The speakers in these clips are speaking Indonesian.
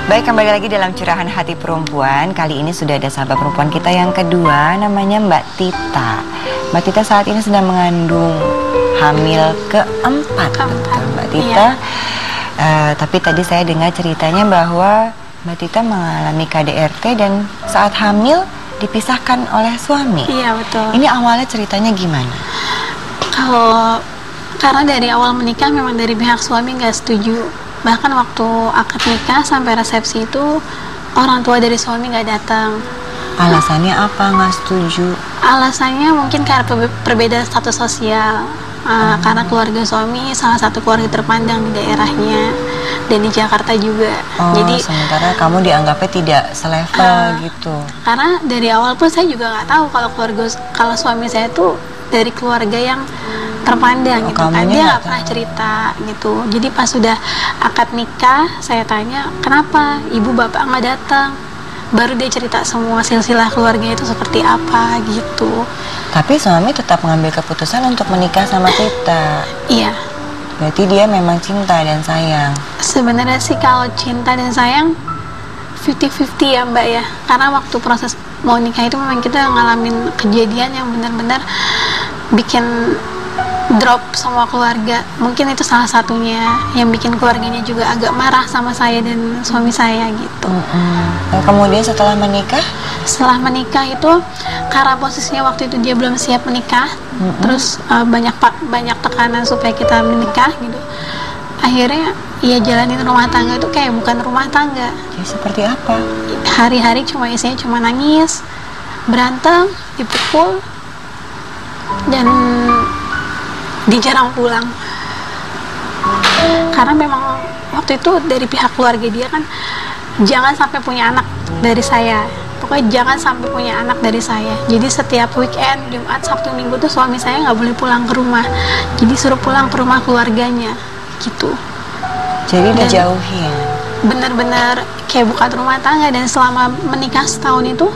Baik, kembali lagi dalam Curahan Hati Perempuan. Kali ini sudah ada sahabat perempuan kita yang kedua, namanya Mbak Tita. Mbak Tita saat ini sedang mengandung hamil keempat, betul Mbak Tita. Iya. Tapi tadi saya dengar ceritanya bahwa Mbak Tita mengalami KDRT dan saat hamil dipisahkan oleh suami. Iya, betul. Ini awalnya ceritanya gimana? Karena dari awal menikah memang dari pihak suami nggak setuju. Bahkan waktu akad nikah sampai resepsi itu orang tua dari suami nggak datang. Alasannya apa nggak setuju? Alasannya mungkin karena perbedaan status sosial. Karena keluarga suami salah satu keluarga terpandang di daerahnya dan di Jakarta juga. Jadi sementara kamu dianggapnya tidak selevel gitu. Karena dari awal pun saya juga nggak tahu kalau suami saya tuh dari keluarga yang terpandang gitu kan, dia nggak pernah cerita gitu. Jadi pas sudah akad nikah saya tanya kenapa ibu bapak nggak datang, baru dia cerita semua silsilah keluarganya itu seperti apa gitu. Tapi suami tetap mengambil keputusan untuk menikah sama kita. Iya. Berarti dia memang cinta dan sayang. Sebenarnya sih kalau cinta dan sayang 50-50 ya Mbak ya. Karena waktu proses mau nikah itu memang kita ngalamin kejadian yang benar-benar bikin drop semua keluarga. Mungkin itu salah satunya yang bikin keluarganya juga agak marah sama saya dan suami saya gitu. Dan kemudian setelah menikah? Setelah menikah itu karena posisinya waktu itu dia belum siap menikah, terus banyak tekanan supaya kita menikah gitu. Akhirnya ya jalanin rumah tangga itu kayak bukan rumah tangga. Ya seperti apa? Hari-hari isinya cuma nangis, berantem, dipukul, dan dia jarang pulang. Karena memang waktu itu dari pihak keluarga dia kan jangan sampai punya anak dari saya. Pokoknya jangan sampai punya anak dari saya. Jadi setiap weekend, Jumat, Sabtu, Minggu tuh suami saya nggak boleh pulang ke rumah. Jadi suruh pulang ke rumah keluarganya gitu. Jadi dijauhin. Bener-bener kayak bukan rumah tangga. Dan selama menikah setahun itu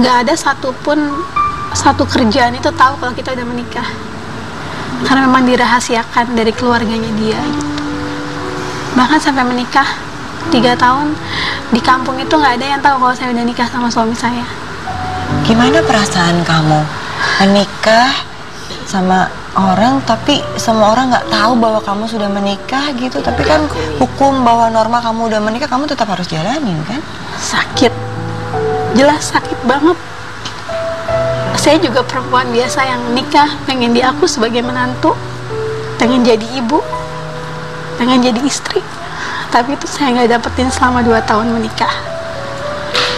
nggak ada satu kerjaan itu tahu kalau kita udah menikah. Karena memang dirahasiakan dari keluarganya dia gitu. Bahkan sampai menikah 3 tahun di kampung itu nggak ada yang tahu kalau saya udah nikah sama suami saya. Gimana perasaan kamu menikah sama orang tapi semua orang nggak tahu bahwa kamu sudah menikah gitu? Tapi kan hukum bahwa norma kamu udah menikah kamu tetap harus jalanin kan? Sakit, jelas sakit banget. Saya juga perempuan biasa yang nikah, pengen diaku sebagai menantu, pengen jadi ibu, pengen jadi istri. Tapi itu saya nggak dapetin selama 2 tahun menikah.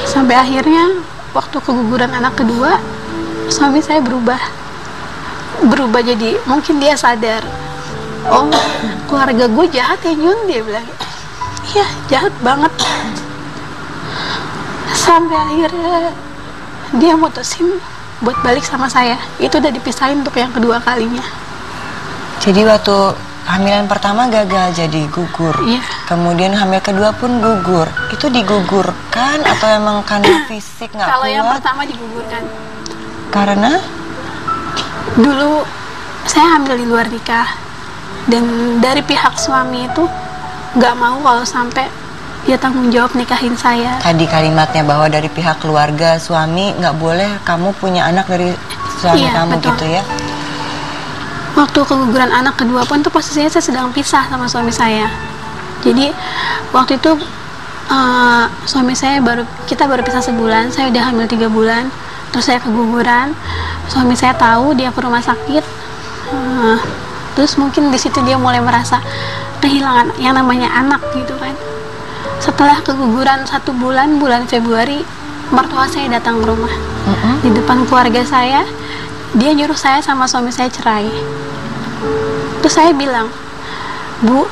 Sampai akhirnya waktu keguguran anak kedua, suami saya berubah jadi mungkin dia sadar, oh keluarga gue jahat ya Yun, dia bilang. Iya jahat banget. Sampai akhirnya dia mutusin buat balik sama saya. Itu udah dipisahin untuk yang kedua kalinya. Jadi waktu hamilan pertama gagal jadi gugur. Iya. Kemudian hamil kedua pun gugur. Itu digugurkan atau emang karena fisik nggak kuat? Kalau yang pertama digugurkan. Karena? Dulu saya hamil di luar nikah. Dan dari pihak suami itu nggak mau kalau sampai dia tanggung jawab nikahin saya. Tadi kalimatnya bahwa dari pihak keluarga suami nggak boleh kamu punya anak dari suami kamu, betul. Gitu ya. Waktu keguguran anak kedua pun tuh posisinya saya sedang pisah sama suami saya. Jadi waktu itu suami saya kita baru pisah sebulan. Saya udah hamil 3 bulan. Terus saya keguguran. Suami saya tahu, dia ke rumah sakit. Terus mungkin di situ dia mulai merasa kehilangan yang namanya anak gitu kan. Setelah keguguran 1 bulan, bulan Februari, mertua saya datang ke rumah. Di depan keluarga saya, dia nyuruh saya sama suami saya cerai. Terus saya bilang, Bu,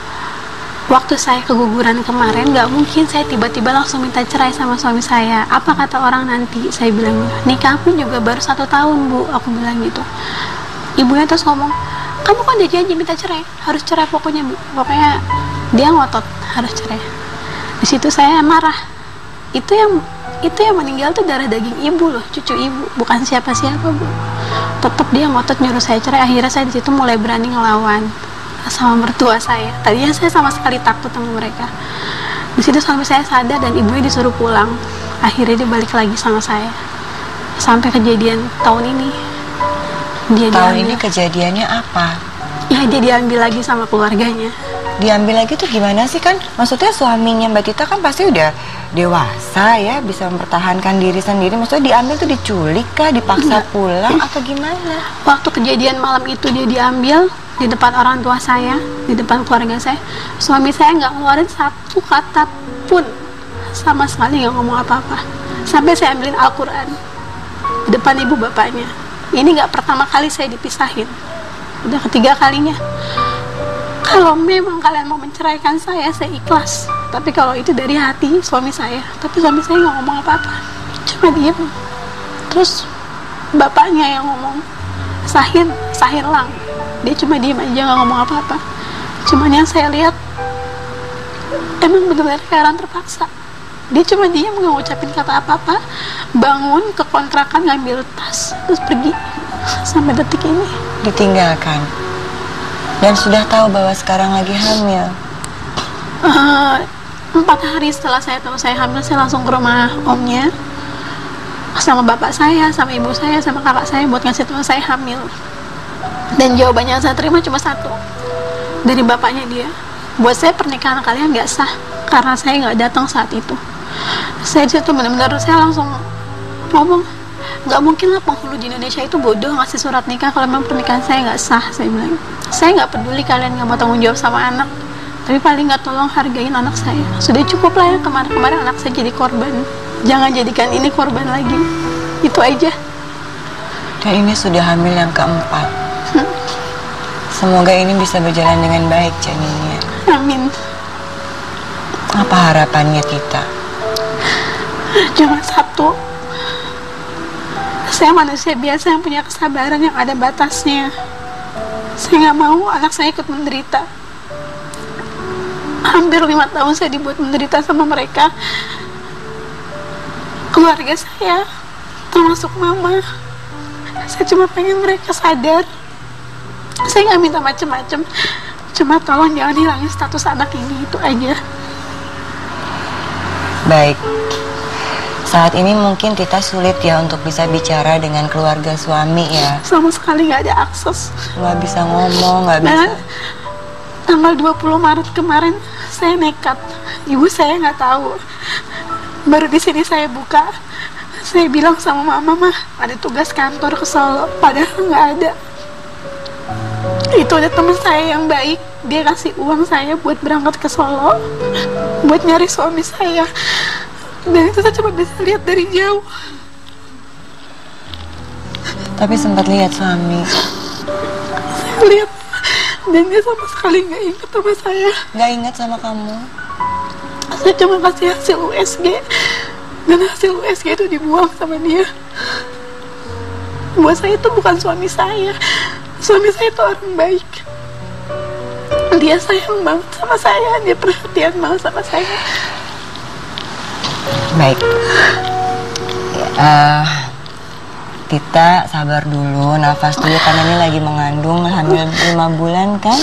waktu saya keguguran kemarin, gak mungkin saya tiba-tiba langsung minta cerai sama suami saya. Apa kata orang nanti? Saya bilang, nikah pun juga baru 1 tahun, Bu. Aku bilang gitu. Ibunya terus ngomong, kamu kan udah janji minta cerai, harus cerai pokoknya, Bu. Pokoknya dia ngotot harus cerai. Di situ saya marah. Itu yang meninggal tuh darah daging ibu loh, cucu ibu, bukan siapa-siapa, Bu. Tetap dia ngotot nyuruh saya cerai. Akhirnya saya di situ mulai berani ngelawan sama mertua saya. Tadinya saya sama sekali takut sama mereka. Di situ suami saya sadar dan ibunya disuruh pulang. Akhirnya dia balik lagi sama saya. Sampai kejadian tahun ini. Tahun ini kejadiannya apa? Ya, dia diambil lagi sama keluarganya. Diambil lagi tuh gimana sih kan? Maksudnya suaminya Mbak Tita kan pasti udah dewasa ya, bisa mempertahankan diri sendiri. Maksudnya diambil tuh diculik kah, dipaksa pulang atau gimana? Waktu kejadian malam itu dia diambil di depan orang tua saya, di depan keluarga saya. Suami saya nggak ngeluarin satu kata pun, sama sekali nggak ngomong apa-apa. Sampai saya ambilin Al-Quran di depan ibu bapaknya. Ini nggak pertama kali saya dipisahin, udah ketiga kalinya. Kalau memang kalian mau menceraikan saya ikhlas. Tapi kalau itu dari hati suami saya. Tapi suami saya nggak ngomong apa-apa, cuma diem. Terus bapaknya yang ngomong, Sahir Lang. Dia cuma diem aja, nggak ngomong apa-apa. Cuman yang saya lihat emang benar-benar kayak orang terpaksa. Dia cuma diem, nggak ngucapin kata apa-apa. Bangun ke kontrakan, ngambil tas, terus pergi. Sampai detik ini ditinggalkan. Dan sudah tahu bahwa sekarang lagi hamil. 4 hari setelah saya tahu saya hamil, saya langsung ke rumah omnya sama bapak saya, sama ibu saya, sama kakak saya buat ngasih tahu saya hamil. Dan jawabannya yang saya terima cuma satu dari bapaknya dia, buat saya pernikahan kalian nggak sah karena saya nggak datang saat itu. Saya di situ benar-benar saya langsung ngomong, nggak mungkin lah penghulu di Indonesia itu bodoh ngasih surat nikah kalau memang pernikahan saya nggak sah. Saya bilang, saya nggak peduli kalian nggak mau tanggung jawab sama anak, tapi paling nggak tolong hargain anak saya. Sudah cukup lah ya kemarin-kemarin anak saya jadi korban, jangan jadikan ini korban lagi. Itu aja. Dan ini sudah hamil yang keempat. Semoga ini bisa berjalan dengan baik janinnya. Amin. Apa harapannya Tita? Cuma satu, saya manusia biasa yang punya kesabaran yang ada batasnya. Saya nggak mau anak saya ikut menderita. Hampir 5 tahun saya dibuat menderita sama mereka. Keluarga saya, termasuk mama. Saya cuma pengen mereka sadar. Saya nggak minta macem-macem, cuma tolong jangan hilangin status anak ini, itu aja. Baik. Saat ini mungkin Tita sulit ya untuk bisa bicara dengan keluarga suami ya. Sama sekali nggak ada akses. Nggak bisa ngomong, nggak bisa. Dan tanggal 20 Maret kemarin saya nekat. Ibu saya nggak tahu. Baru di sini saya buka. Saya bilang sama mama, mah ada tugas kantor ke Solo. Padahal nggak ada. Itu ada teman saya yang baik. Dia kasih uang saya buat berangkat ke Solo, buat nyari suami saya. Dan itu saya cuma bisa lihat dari jauh. Tapi sempat lihat suami. Saya lihat, dan dia sama sekali nggak ingat sama saya. Nggak ingat sama kamu? Saya cuma kasih hasil USG, dan hasil USG itu dibuang sama dia. Buat saya itu bukan suami saya. Suami saya itu orang baik. Dia sayang banget sama saya, dia perhatian banget sama saya. Baik. Tita sabar dulu, nafas dulu karena ini lagi mengandung, hamil 5 bulan kan.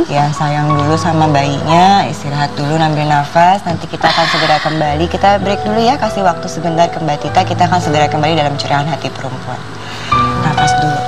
Ya sayang dulu sama bayinya, istirahat dulu, ambil nafas. Nanti kita akan segera kembali. Kita break dulu ya, kasih waktu sebentar ke Mbak Tita. Kita akan segera kembali dalam Curahan Hati Perempuan. Nafas dulu.